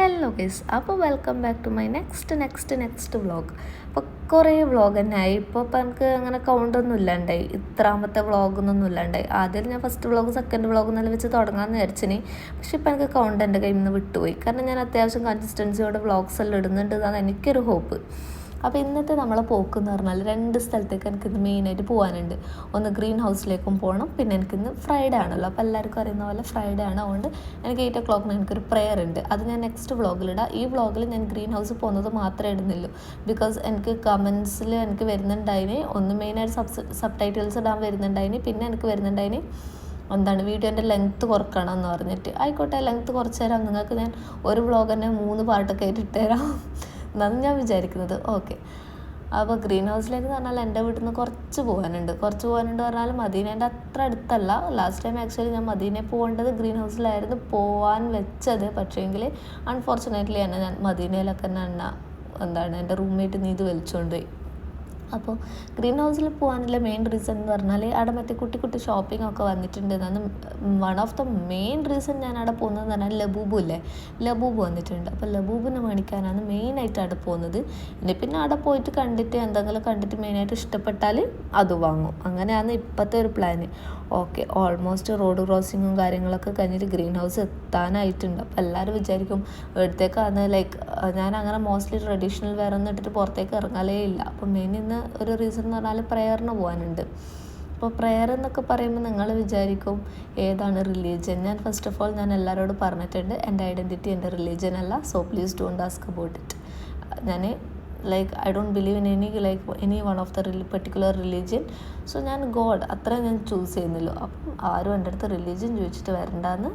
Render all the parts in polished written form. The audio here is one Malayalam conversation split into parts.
ഹലോ ഗൈസ്, അപ്പോൾ welcome back to my next vlog. അപ്പോൾ കുറേ വ്ളോഗ് തന്നെ ആയി. ഇപ്പോൾ എനിക്ക് അങ്ങനെ കൗണ്ടൊന്നും ഇല്ലാണ്ടായി, ഇത്രാമത്തെ വ്ളോഗൊന്നും ഇല്ലാണ്ടായി. ആദ്യം ഞാൻ ഫസ്റ്റ് വ്ളോഗ് സെക്കൻഡ് വ്ളോഗ് എന്നെല്ലാം വെച്ച് തുടങ്ങാമെന്ന് വിചാരിച്ചിനി. പക്ഷെ ഇപ്പോൾ എനിക്ക് കൗണ്ട് എൻ്റെ കയ്യിൽ നിന്ന് വിട്ടുപോയി. കാരണം ഞാൻ അത്യാവശ്യം കൺസിസ്റ്റൻസിയോടെ വ്ളോഗ്സ് എല്ലാം ഇടുന്നുണ്ട് എന്നാണ് എനിക്കൊരു ഹോപ്പ്. അപ്പോൾ ഇന്നത്തെ നമ്മളെ പോക്ക് എന്ന് പറഞ്ഞാൽ 2 സ്ഥലത്തേക്ക് എനിക്കിന്ന് മെയിനായിട്ട് പോകാനുണ്ട്. ഒന്ന് ഗ്രീൻ ഹൗസിലേക്കും പോകണം, പിന്നെ എനിക്കിന്ന് ഫ്രൈഡേ ആണല്ലോ. അപ്പോൾ എല്ലാവർക്കും അറിയുന്ന പോലെ ഫ്രൈഡേ ആണ്. അതുകൊണ്ട് എനിക്ക് 8 o'clock എനിക്കൊരു പ്രെയർ ഉണ്ട്. അത് ഞാൻ നെക്സ്റ്റ് വ്ളോഗിലിടാം. ഈ വ്ളോഗിൽ ഞാൻ ഗ്രീൻ ഹൗസ് പോകുന്നത് മാത്രമേ ഇടുന്നുള്ളൂ. ബിക്കോസ് എനിക്ക് കമൻസിൽ എനിക്ക് വരുന്നുണ്ടായിന്, ഒന്ന് മെയിനായിട്ട് സബ് ടൈറ്റിൽസ് ഇടാൻ വരുന്നുണ്ടായിന്. പിന്നെ എനിക്ക് വരുന്നുണ്ടായിന് വീഡിയോൻ്റെ ലെങ്ത്ത് കുറക്കണം എന്ന് പറഞ്ഞിട്ട്. ആയിക്കോട്ടെ, ലെങ്ത്ത് കുറച്ച് തരാം നിങ്ങൾക്ക്. ഞാൻ ഒരു വ്ളോഗ് തന്നെ 3 പാട്ടൊക്കെ ആയിട്ട് ഇട്ടുതരാം എന്നാണ് ഞാൻ വിചാരിക്കുന്നത്. ഓക്കെ, അപ്പോൾ ഗ്രീൻ ഹൗസിലേക്ക് എന്ന് പറഞ്ഞാൽ എൻ്റെ വീട്ടിൽ നിന്ന് കുറച്ച് പോകാനുണ്ട് പറഞ്ഞാൽ മദീനേൻ്റെ അത്ര അടുത്തല്ല. ലാസ്റ്റ് ടൈം ആക്ച്വലി ഞാൻ മദീനയിൽ പോകേണ്ടത് ഗ്രീൻ ഹൗസിലായിരുന്നു പോകാൻ വെച്ചത്. പക്ഷേങ്കിൽ അൺഫോർച്ചുനേറ്റ്ലി തന്നെ ഞാൻ മദീനയിലൊക്കെ തന്നെ എൻ്റെ റൂംമേറ്റ് നീത് വലിച്ചുകൊണ്ട് പോയി. അപ്പോൾ ഗ്രീൻ ഹൗസിൽ പോകാനുള്ള മെയിൻ റീസൺ എന്ന് പറഞ്ഞാൽ അവിടെ മറ്റേ കുട്ടി ഷോപ്പിംഗ് ഒക്കെ വന്നിട്ടുണ്ട് എന്നാണ്. One of the main reason ഞാൻ അവിടെ പോകുന്നതെന്ന് പറഞ്ഞാൽ ലബൂബ് വന്നിട്ടുണ്ട്. അപ്പോൾ ലബൂബിനെ മേടിക്കാനാണ് മെയിനായിട്ട് അവിടെ പോകുന്നത്. പിന്നെ അവിടെ പോയിട്ട് കണ്ടിട്ട് മെയിനായിട്ട് ഇഷ്ടപ്പെട്ടാൽ അത് വാങ്ങും. അങ്ങനെയാണ് ഇപ്പോഴത്തെ ഒരു പ്ലാന്. ഓക്കെ, ഓൾമോസ്റ്റ് റോഡ് ക്രോസിങ്ങും കാര്യങ്ങളൊക്കെ കഴിഞ്ഞിട്ട് ഗ്രീൻ ഹൗസ് എത്താനായിട്ടുണ്ട്. അപ്പോൾ എല്ലാവരും വിചാരിക്കും ഇവിടത്തേക്കാണ് ഞാൻ അങ്ങനെ മോസ്റ്റ്ലി ട്രഡീഷണൽ വെയർ ഒന്നും ഇട്ടിട്ട് പുറത്തേക്ക് ഇറങ്ങാലേ ഇല്ല. അപ്പോൾ മെയിൻ ഇന്ന് ഒരു റീസൺ എന്ന് പറഞ്ഞാൽ പ്രയറിന് പോകാനുണ്ട്. അപ്പോൾ പ്രയർ എന്നൊക്കെ പറയുമ്പോൾ നിങ്ങൾ വിചാരിക്കും ഏതാണ് റിലീജിയൻ. ഞാൻ ഫസ്റ്റ് ഓഫ് ഓൾ ഞാൻ എല്ലാവരോടും പറഞ്ഞിട്ടുണ്ട് എൻ്റെ ഐഡൻറ്റിറ്റി എൻ്റെ റിലീജിയൻ അല്ല. So please don't ask about it. ഞാൻ I don't believe in any one of the particular religion. So ഞാൻ ഗോഡ് അത്ര ഞാൻ ചൂസ് ചെയ്യുന്നില്ല. അപ്പം ആരും എൻ്റെ അടുത്ത് റിലീജിയൻ ചോദിച്ചിട്ട് വരണ്ടെന്ന്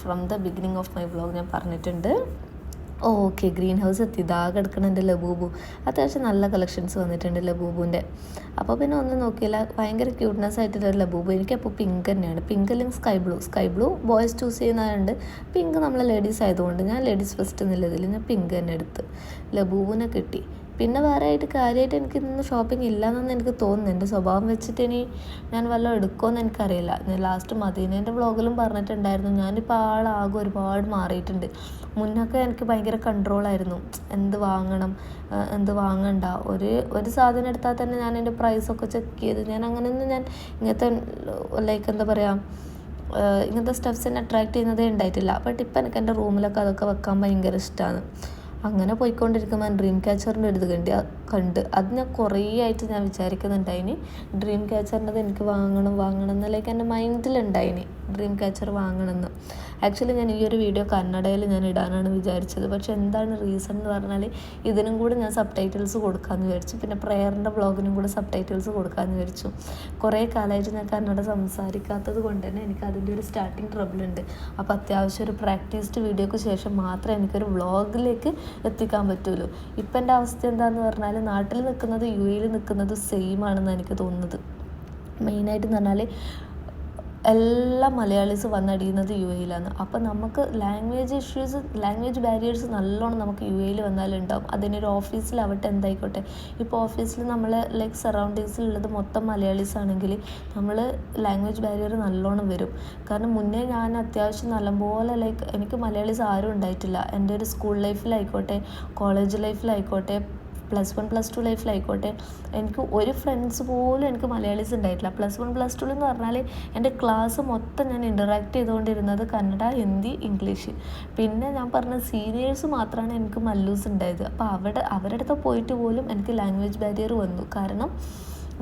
from the beginning of my vlog ഞാൻ പറഞ്ഞിട്ടുണ്ട്. ഓക്കെ, ഗ്രീൻ ഹൗസ് എത്തി. ഇതാകെ എടുക്കണം എൻ്റെ ലബൂബു. അത്യാവശ്യം നല്ല കളക്ഷൻസ് വന്നിട്ടുണ്ട് ലബൂബുൻ്റെ. അപ്പോൾ പിന്നെ ഒന്നും നോക്കിയില്ല, ഭയങ്കര ക്യൂട്ട്നെസ് ആയിട്ടുള്ള ലബൂബു. എനിക്കപ്പോൾ പിങ്ക് തന്നെയാണ്. പിങ്ക് അല്ലെങ്കിൽ സ്കൈ ബ്ലൂ ബോയ്സ് ചൂസ് ചെയ്യുന്നതുണ്ട്. പിങ്ക് നമ്മൾ ലേഡീസ് ആയതുകൊണ്ട് ഞാൻ ലേഡീസ് ഫസ്റ്റ് എന്നുള്ളതിൽ ഞാൻ പിങ്ക് തന്നെ എടുത്ത് ലബൂബുനെ കിട്ടി. പിന്നെ വേറെ ആയിട്ട് കാര്യമായിട്ട് എനിക്ക് ഇന്ന് ഷോപ്പിംഗ് ഇല്ലയെന്നൊന്നും എനിക്ക് തോന്നുന്നു. എൻ്റെ സ്വഭാവം വെച്ചിട്ട് ഞാൻ വല്ലതും എടുക്കുമെന്ന് എനിക്കറിയില്ല. ഞാൻ ലാസ്റ്റ് മദീനേൻ്റെ വ്ളോഗിലും പറഞ്ഞിട്ടുണ്ടായിരുന്നു, ഞാനിപ്പോൾ ആളാകെ ഒരുപാട് മാറിയിട്ടുണ്ട്. മുന്നൊക്കെ എനിക്ക് ഭയങ്കര കൺട്രോളായിരുന്നു. എന്ത് വാങ്ങണം എന്ത് വാങ്ങണ്ട, ഒരു സാധനം എടുത്താൽ തന്നെ ഞാൻ എൻ്റെ പ്രൈസൊക്കെ ചെക്ക് ചെയ്ത് ഞാൻ ഇങ്ങനത്തെ ഇങ്ങനത്തെ സ്റ്റെപ്സിനെ അട്രാക്ട് ചെയ്യുന്നതേ ഉണ്ടായിട്ടില്ല. ബട്ട് ഇപ്പം എനിക്ക് എൻ്റെ റൂമിലൊക്കെ അതൊക്കെ വെക്കാൻ ഭയങ്കര ഇഷ്ടമാണ്. അങ്ങനെ പോയിക്കൊണ്ടിരിക്കുമ്പോൾ ഡ്രീം ക്യാച്ചറിൻ്റെ ഒരു ഇത് കണ്ട് അത് ഞാൻ കുറേ ആയിട്ട് ഞാൻ വിചാരിക്കുന്നുണ്ടായിന് ഡ്രീം ക്യാച്ചറിൻ്റെ എനിക്ക് വാങ്ങണം എന്ന് എൻ്റെ മൈൻഡിലുണ്ടായിന് ഡ്രീം ക്യാച്ചർ വാങ്ങണമെന്ന്. ആക്ച്വലി ഞാൻ ഈ ഒരു വീഡിയോ കന്നഡയിൽ ഞാൻ ഇടാനാണ് വിചാരിച്ചത്. പക്ഷെ എന്താണ് റീസൺ എന്ന് പറഞ്ഞാൽ ഇതിനും കൂടെ ഞാൻ സബ് ടൈറ്റിൽസ് കൊടുക്കാമെന്ന് വിചാരിച്ചു. പിന്നെ പ്രയറിൻ്റെ വ്ളോഗിനും കൂടെ സബ് ടൈറ്റിൽസ് കൊടുക്കാമെന്ന് വിചാരിച്ചു. കുറേ കാലമായിട്ട് ഞാൻ കന്നഡ സംസാരിക്കാത്തത് കൊണ്ട് തന്നെ എനിക്ക് അതിൻ്റെ ഒരു സ്റ്റാർട്ടിങ് ട്രബിളുണ്ട്. അപ്പോൾ അത്യാവശ്യം ഒരു പ്രാക്ടീസ്ഡ് വീഡിയോക്ക് ശേഷം മാത്രമേ എനിക്കൊരു വ്ളോഗിലേക്ക് എത്തിക്കാൻ പറ്റുള്ളൂ. ഇപ്പം എൻ്റെ അവസ്ഥ എന്താണെന്ന് പറഞ്ഞാൽ നാട്ടിൽ നിൽക്കുന്നത് UAE നിൽക്കുന്നത് സെയിം ആണെന്ന് എനിക്ക് തോന്നുന്നത്. മെയിനായിട്ട് എന്ന് പറഞ്ഞാൽ എല്ലാ മലയാളീസ് വന്നടിയുന്നത് UAE അപ്പോൾ നമുക്ക് ലാംഗ്വേജ് ബാരിയേഴ്സ് നല്ലോണം നമുക്ക് UAE വന്നാലുണ്ടാവും. അതിനൊരു ഓഫീസിലാവട്ടെ എന്തായിക്കോട്ടെ. ഇപ്പോൾ ഓഫീസിൽ നമ്മൾ സറൗണ്ടിങ്സിലുള്ളത് മൊത്തം മലയാളീസ് ആണെങ്കിൽ നമ്മൾ ലാംഗ്വേജ് ബാരിയർ നല്ലോണം വരും. കാരണം മുന്നേ ഞാൻ അത്യാവശ്യം നല്ലപോലെ എനിക്ക് മലയാളീസ് ആരും ഉണ്ടായിട്ടില്ല. എൻ്റെ ഒരു സ്കൂൾ ലൈഫിലായിക്കോട്ടെ, കോളേജ് ലൈഫിലായിക്കോട്ടെ, +1 +2 ലൈഫിലായിക്കോട്ടെ, എനിക്ക് ഒരു ഫ്രണ്ട്സ് പോലും എനിക്ക് മലയാളീസ് ഉണ്ടായിട്ടില്ല. +1 +2 എന്ന് പറഞ്ഞാൽ എൻ്റെ ക്ലാസ് മൊത്തം ഞാൻ ഇൻറ്ററാക്ട് ചെയ്തുകൊണ്ടിരുന്നത് കന്നഡ, ഹിന്ദി, ഇംഗ്ലീഷ്. പിന്നെ ഞാൻ പറഞ്ഞ സീനിയേഴ്സ് മാത്രമാണ് എനിക്ക് മല്ലൂസ് ഉണ്ടായത്. അപ്പോൾ അവരുടെ അടുത്ത് പോയിട്ട് പോലും എനിക്ക് ലാംഗ്വേജ് ബാരിയർ വന്നു. കാരണം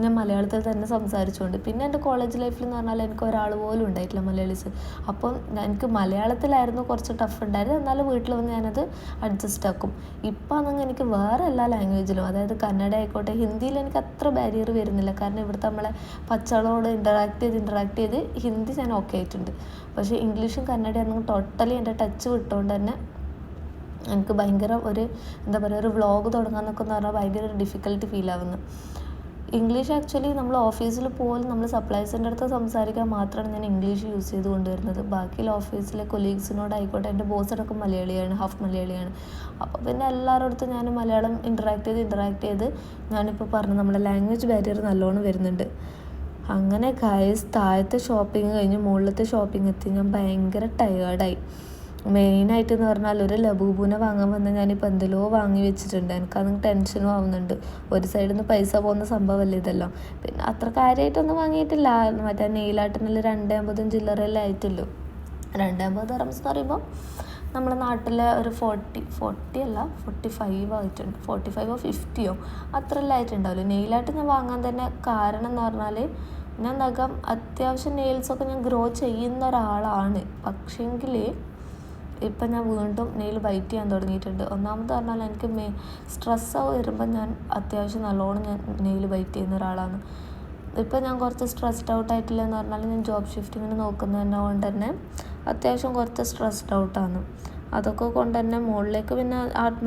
ഞാൻ മലയാളത്തിൽ തന്നെ സംസാരിച്ചുകൊണ്ട്. പിന്നെ എൻ്റെ കോളേജ് ലൈഫിൽ എന്ന് പറഞ്ഞാൽ എനിക്ക് ഒരാൾ പോലും ഉണ്ടായിട്ടില്ല മലയാളീസ്. അപ്പം എനിക്ക് മലയാളത്തിലായിരുന്നു കുറച്ച് ടഫ് ഉണ്ടായിരുന്നത്. എന്നാലും വീട്ടിൽ വന്ന് ഞാനത് അഡ്ജസ്റ്റ് ആക്കും. ഇപ്പം ആണെങ്കിൽ എനിക്ക് വേറെ എല്ലാ ലാംഗ്വേജിലും, അതായത് കന്നഡ ആയിക്കോട്ടെ, ഹിന്ദിയിൽ എനിക്ക് അത്ര ബാരിയർ വരുന്നില്ല. കാരണം ഇവിടുത്തെ നമ്മളെ പച്ചകളോട് ഇൻറ്ററാക്ട് ചെയ്ത് ഹിന്ദി ഞാൻ ഓക്കെ ആയിട്ടുണ്ട്. പക്ഷേ ഇംഗ്ലീഷും കന്നഡയും ടോട്ടലി എൻ്റെ ടച്ച് വിട്ടുകൊണ്ട് തന്നെ എനിക്ക് ഭയങ്കര ഒരു വ്ളോഗ് തുടങ്ങാമെന്നൊക്കെ എന്ന് പറഞ്ഞാൽ ഭയങ്കര ഒരു ഡിഫിക്കൽട്ടി ഫീൽ ആവുന്നു. ഇംഗ്ലീഷ് ആക്ച്വലി നമ്മൾ ഓഫീസിൽ പോലും നമ്മൾ സപ്ലൈസിൻ്റെ അടുത്ത് സംസാരിക്കാൻ മാത്രമാണ് ഞാൻ ഇംഗ്ലീഷ് യൂസ് ചെയ്ത് കൊണ്ടുവരുന്നത്. ബാക്കിയുള്ള ഓഫീസിലെ കൊലീഗ്സിനോടായിക്കോട്ടെ, എൻ്റെ ബോസ് അടക്കം മലയാളിയാണ്, ഹാഫ് മലയാളിയാണ്. അപ്പോൾ പിന്നെ എല്ലാവരുടെ അടുത്തും ഞാൻ മലയാളം ഇൻറ്ററാക്ട് ചെയ്ത് ഞാനിപ്പോൾ പറഞ്ഞു നമ്മുടെ ലാംഗ്വേജ് ബാരിയർ നല്ലോണം വരുന്നുണ്ട്. അങ്ങനെ താഴത്തെ ഷോപ്പിംഗ് കഴിഞ്ഞ് മുകളിലത്തെ ഷോപ്പിംഗ് എത്തി. ഞാൻ ഭയങ്കര ടയേർഡായി. മെയിനായിട്ടെന്ന് പറഞ്ഞാൽ ഒരു ലബൂബൂനെ വാങ്ങാൻ വന്ന് ഞാനിപ്പോൾ എന്തെല്ലോ വാങ്ങി വെച്ചിട്ടുണ്ട്. എനിക്കത് ടെൻഷനും ആവുന്നുണ്ട്. ഒരു സൈഡിൽ നിന്ന് പൈസ പോകുന്ന സംഭവമല്ലേ ഇതെല്ലാം. പിന്നെ അത്ര കാര്യമായിട്ടൊന്നും വാങ്ങിയിട്ടില്ല. മറ്റേ നെയിലാട്ടിനുള്ള 250 ചില്ലറയെല്ലാം ആയിട്ടുള്ളൂ. 250 ദിർഹംസ് എന്ന് പറയുമ്പോൾ നമ്മുടെ നാട്ടിലെ ഒരു 40 അല്ല 45 ആയിട്ടുണ്ട്. 45ഓ 50ഓ അത്രയെല്ലാം ആയിട്ടുണ്ടാവില്ല. നെയിലായിട്ട് ഞാൻ വാങ്ങാൻ തന്നെ കാരണം എന്ന് പറഞ്ഞാൽ ഞാൻ നഖം അത്യാവശ്യം നെയിൽസൊക്കെ ഞാൻ ഗ്രോ ചെയ്യുന്ന ഒരാളാണ്. പക്ഷേങ്കിൽ ഇപ്പം ഞാൻ വീണ്ടും നെയിൽ ബൈറ്റ് ചെയ്യാൻ തുടങ്ങിയിട്ടുണ്ട്. ഒന്നാമത് പറഞ്ഞാൽ എനിക്ക് സ്ട്രെസ്സ് വരുമ്പോൾ ഞാൻ അത്യാവശ്യം നല്ലോണം ഞാൻ നെയിൽ ബൈറ്റ് ചെയ്യുന്ന ഒരാളാണ്. ഇപ്പം ഞാൻ കുറച്ച് സ്ട്രെസ്ഡ് ഔട്ട് ആയിട്ടില്ല എന്ന് പറഞ്ഞാൽ ഞാൻ ജോബ് ഷിഫ്റ്റിങ്ങിന് നോക്കുന്നതിനെ കൊണ്ട് തന്നെ അത്യാവശ്യം കുറച്ച് സ്ട്രെസ്ഡ് ഔട്ടാണ്. അതൊക്കെ കൊണ്ട് തന്നെ മുകളിലേക്ക് പിന്നെ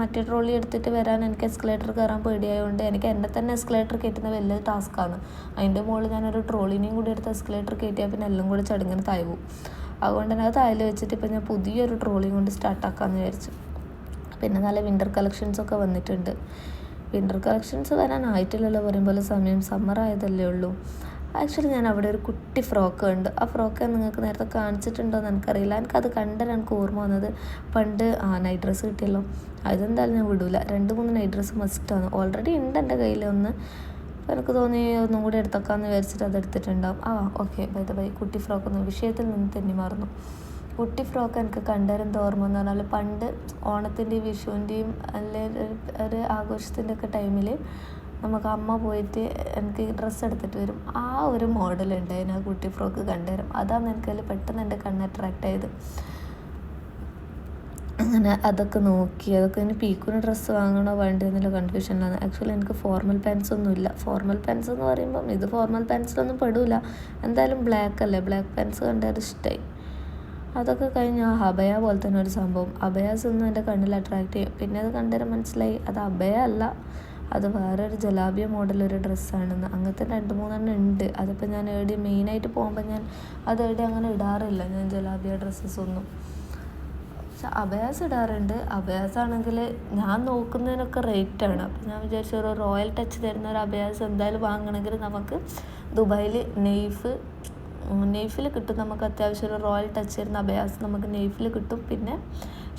മറ്റേ ട്രോളി എടുത്തിട്ട് വരാൻ എനിക്ക് എസ്കലേറ്റർ കയറാൻ പേടിയായതുകൊണ്ട് എനിക്ക് എന്നെ തന്നെ എസ്കലേറ്റർ കയറ്റുന്ന വലിയ ടാസ്ക്കാണ്. അതിൻ്റെ മുകളിൽ ഞാനൊരു ട്രോളിനെയും കൂടി എടുത്ത് എസ്കലേറ്റർ കയറ്റിയാൽ പിന്നെ എല്ലാം കൂടി ചടങ്ങിന് താഴ്വും. അതുകൊണ്ട് തന്നെ അത് താഴെ വെച്ചിട്ട് ഇപ്പം ഞാൻ പുതിയൊരു ട്രോളിയും കൊണ്ട് സ്റ്റാർട്ടാക്കാമെന്ന് വിചാരിച്ചു. പിന്നെ നല്ല വിൻ്റർ കളക്ഷൻസൊക്കെ വന്നിട്ടുണ്ട്. വിൻ്റർ കളക്ഷൻസ് വരാനായിട്ടില്ലല്ലോ പറയുമ്പോൾ സമയം സമ്മർ ആയതല്ലേ ഉള്ളൂ. ആക്ച്വലി ഞാൻ അവിടെ ഒരു കുട്ടി ഫ്രോക്ക് ഉണ്ട്. ആ ഫ്രോക്ക് നിങ്ങൾക്ക് നേരത്തെ കാണിച്ചിട്ടുണ്ടോ എന്ന് എനിക്കറിയില്ല. എനിക്കത് കണ്ടാൽ എനിക്ക് ഓർമ്മ വന്നത് പണ്ട് നൈറ്റ് ഡ്രസ്സ് കിട്ടിയല്ലോ, അതെന്തായാലും ഞാൻ വിടൂല. 2-3 നൈറ്റ് ഡ്രസ്സ് മസ്റ്റാണ്. ഓൾറെഡി ഉണ്ട് എൻ്റെ കയ്യിൽ ഒന്ന്. എനിക്ക് തോന്നി ഒന്നും കൂടി എടുത്തേക്കാമെന്ന് വിചാരിച്ചിട്ട് അതെടുത്തിട്ടുണ്ടാവും. ഓക്കെ, ബൈ കുട്ടി ഫ്രോക്ക് ഒന്നും വിഷയത്തിൽ നിന്ന് തെന്നി മാറുന്നു. കുട്ടി ഫ്രോക്ക് എനിക്ക് കണ്ടതിൻ്റെ ഓർമ്മ എന്ന് പറഞ്ഞാൽ പണ്ട് ഓണത്തിൻ്റെയും വിഷുവിൻ്റെയും അല്ലെങ്കിൽ ഒരു ആഘോഷത്തിൻ്റെ ഒക്കെ ടൈമിൽ നമുക്ക് അമ്മ പോയിട്ട് എനിക്ക് ഡ്രസ്സ് എടുത്തിട്ട് വരും. ആ ഒരു മോഡലുണ്ടായിരുന്നു ആ കുട്ടി ഫ്രോക്ക് കണ്ടുതരും. അതാണ് എനിക്കതിൽ പെട്ടെന്ന് എൻ്റെ കണ്ണ് അട്രാക്റ്റ് ആയത്. അങ്ങനെ അതൊക്കെ നോക്കി. അതൊക്കെ ഇനി പീക്കുന് ഡ്രസ്സ് വാങ്ങണോ വേണ്ടോ എന്നുള്ള കൺഫ്യൂഷനിലാണ്. ആക്ച്വലി എനിക്ക് ഫോർമൽ പാൻസ് ഒന്നുമില്ല. ഫോർമൽ പാൻസ് എന്ന് പറയുമ്പം ഇത് ഫോർമൽ പാൻസിലൊന്നും പെടില്ല. എന്തായാലും ബ്ലാക്ക് അല്ലേ, ബ്ലാക്ക് പാൻസ് കണ്ടത് ഇഷ്ടമായി. അതൊക്കെ കഴിഞ്ഞ് ഹബയ പോലെ തന്നെ ഒരു സംഭവം. അബയാസ് ഒന്നും എൻ്റെ കണ്ണിൽ അട്രാക്റ്റ് ചെയ്യും. പിന്നെ അത് കണ്ടുതരാൻ മനസ്സിലായി അത് അബയ അല്ല, അത് വേറൊരു ജലാബിയ മോഡലൊരു ഡ്രസ്സാണെന്ന്. അങ്ങനത്തെ 2-3 ഉണ്ട്. അതിപ്പോൾ ഞാൻ മെയിനായിട്ട് പോകുമ്പോൾ ഞാൻ അത് അങ്ങനെ ഇടാറില്ല ഞാൻ ജലാബിയ ഡ്രസ്സസ് ഒന്നും. പക്ഷെ അബയാസ് ഇടാറുണ്ട്. അബയാസ് ആണെങ്കിൽ ഞാൻ നോക്കുന്നതിനൊക്കെ റേറ്റാണ്. അപ്പോൾ ഞാൻ വിചാരിച്ചു ഒരു റോയൽ ടച്ച് തരുന്ന ഒരു അബയാസ് എന്തായാലും വാങ്ങണമെങ്കിൽ നമുക്ക് ദുബായിൽ നെയ്ഫിൽ കിട്ടും. നമുക്ക് അത്യാവശ്യം ഒരു റോയൽ ടച്ച് തരുന്ന അബയാസ് നമുക്ക് നെയ്ഫിൽ കിട്ടും. പിന്നെ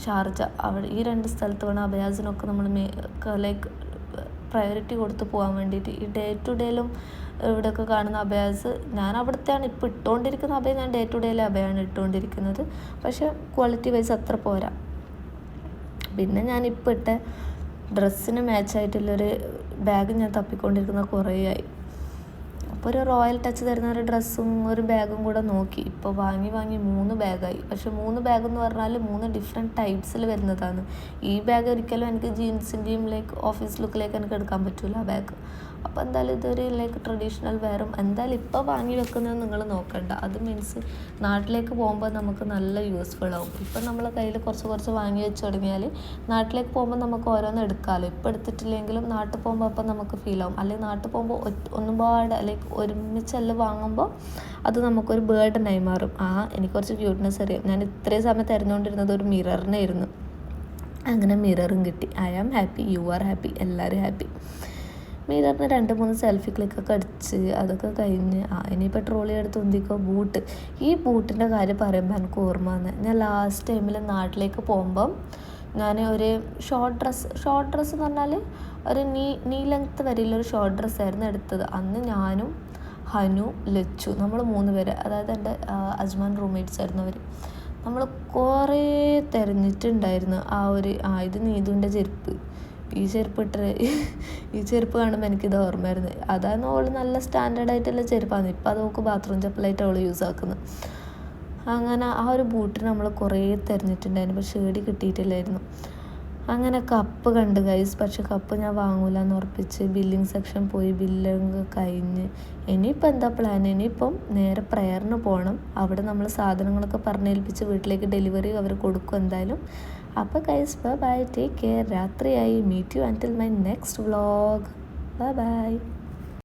ഷാർജ, അവിടെ ഈ 2 സ്ഥലത്ത് വേണം അബയാസിനൊക്കെ നമ്മൾ ലൈക്ക് പ്രയോറിറ്റി കൊടുത്ത് പോകാൻ വേണ്ടിയിട്ട്. ഈ ഡേ ടു ഡേയിലും ഇവിടെയൊക്കെ കാണുന്ന അബയാസ് ഞാൻ അവിടുത്തെയാണ് ഇപ്പോൾ ഇട്ടുകൊണ്ടിരിക്കുന്ന അബയ. ഞാൻ ഡേ ടു ഡേയിലെ അബയാണ് ഇട്ടുകൊണ്ടിരിക്കുന്നത്. പക്ഷേ ക്വാളിറ്റി വൈസ് അത്ര പോരാ. പിന്നെ ഞാനിപ്പോൾ ഇട്ട ഡ്രസ്സിന് മാച്ചായിട്ടുള്ളൊരു ബാഗ് ഞാൻ തപ്പിക്കൊണ്ടിരിക്കുന്ന കുറേ ആയി. അപ്പോൾ ഒരു റോയൽ ടച്ച് തരുന്ന ഒരു ഡ്രസ്സും ഒരു ബാഗും കൂടെ നോക്കി. ഇപ്പോൾ വാങ്ങി 3 ബാഗായി. പക്ഷെ 3 ബാഗ് എന്ന് പറഞ്ഞാൽ 3 ഡിഫറെൻറ്റ് ടൈപ്സിൽ വരുന്നതാണ്. ഈ ബാഗ് ഒരിക്കലും എനിക്ക് ജീൻസിൻ്റെയും ലൈക്ക് ഓഫീസ് ലുക്കിലേക്ക് എനിക്ക് എടുക്കാൻ പറ്റില്ല ആ ബാഗ്. അപ്പോൾ എന്തായാലും ഇതൊരു ലൈക്ക് ട്രഡീഷണൽ വെയറും എന്തായാലും ഇപ്പോൾ വാങ്ങി വെക്കുന്നത് നിങ്ങൾ നോക്കണ്ട. അത് മീൻസ് നാട്ടിലേക്ക് പോകുമ്പോൾ നമുക്ക് നല്ല യൂസ്ഫുൾ ആവും. ഇപ്പം നമ്മളെ കയ്യിൽ കുറച്ച് വാങ്ങി വെച്ച് തുടങ്ങിയാൽ നാട്ടിലേക്ക് പോകുമ്പോൾ നമുക്ക് ഓരോന്ന് എടുക്കാമല്ലോ. ഇപ്പോൾ എടുത്തിട്ടില്ലെങ്കിലും നാട്ടിൽ പോകുമ്പോൾ അപ്പം നമുക്ക് ഫീൽ ആവും. അല്ലെങ്കിൽ നാട്ടിൽ പോകുമ്പോൾ ഒരുപാട് ലൈക്ക് ഒരുമിച്ചെല്ലാം വാങ്ങുമ്പോൾ അത് നമുക്കൊരു ബേർഡനായി മാറും. എനിക്ക് കുറച്ച് ക്യൂട്ട്നെസ് അറിയാം. ഞാൻ ഇത്രയും സമയം തിരഞ്ഞുകൊണ്ടിരുന്നത് ഒരു മിററിനായിരുന്നു. അങ്ങനെ മിററും കിട്ടി. I am happy, you are happy, എല്ലാവരും ഹാപ്പി. മിററിന് 2-3 സെൽഫി ക്ലിക്കൊക്കെ അടിച്ച് അതൊക്കെ കഴിഞ്ഞ് ഇനിയിപ്പോൾ ട്രോളി എടുത്ത് ഒന്നിക്കോ ബൂട്ട്. ഈ ബൂട്ടിൻ്റെ കാര്യം പറയുമ്പോൾ എനിക്ക് ഓർമ്മ വന്നത് ഞാൻ ലാസ്റ്റ് ടൈമിൽ നാട്ടിലേക്ക് പോകുമ്പം ഞാൻ ഒരു ഷോർട്ട് ഡ്രസ്സ് എന്ന് പറഞ്ഞാൽ ഒരു നീ ലെങ്ത്ത് വരെയുള്ളൊരു ഷോർട്ട് ഡ്രസ്സായിരുന്നു എടുത്തത്. അന്ന് ഞാനും ഹനു ലച്ചു നമ്മൾ 3 പേര്, അതായത് എൻ്റെ അജ്മാൻ റൂംമേറ്റ്സ് ആയിരുന്നു അവർ. നമ്മൾ കുറേ തിരഞ്ഞിട്ടുണ്ടായിരുന്നു ഇത് നീതുവിൻ്റെ ചെരുപ്പ്. ഈ ചെരുപ്പ് കാണുമ്പോൾ എനിക്കിത് ഓർമ്മയായിരുന്നു. അതാണ് ഓള് നല്ല സ്റ്റാൻഡേർഡ് ആയിട്ടുള്ള ചെരുപ്പാണ്. ഇപ്പം അത് നോക്ക് ബാത്റൂം ചപ്പലായിട്ട് അവൾ യൂസ് ആക്കുന്നത്. അങ്ങനെ ആ ഒരു ബൂട്ടിന് നമ്മൾ കുറേ തിരഞ്ഞിട്ടുണ്ടായിരുന്നു. പക്ഷേ ഏടി കിട്ടിയിട്ടില്ലായിരുന്നു. അങ്ങനെ കപ്പ് കണ്ട് ഗൈസ്. പക്ഷെ കപ്പ് ഞാൻ വാങ്ങൂല എന്ന് ഉറപ്പിച്ച് ബില്ലിങ് സെക്ഷൻ പോയി. ബില്ലിങ് കഴിഞ്ഞ് ഇനിയിപ്പോൾ എന്താ പ്ലാൻ? ഇനിയിപ്പം നേരെ പ്രയറിന് പോകണം. അവിടെ നമ്മൾ സാധനങ്ങളൊക്കെ പറഞ്ഞേൽപ്പിച്ച് വീട്ടിലേക്ക് ഡെലിവറി അവർ കൊടുക്കും എന്തായാലും. അപ്പോൾ ഗൈസ് ബൈ, ടേക്ക് കെയർ. രാത്രിയായി. Meet you until my next vlog. By.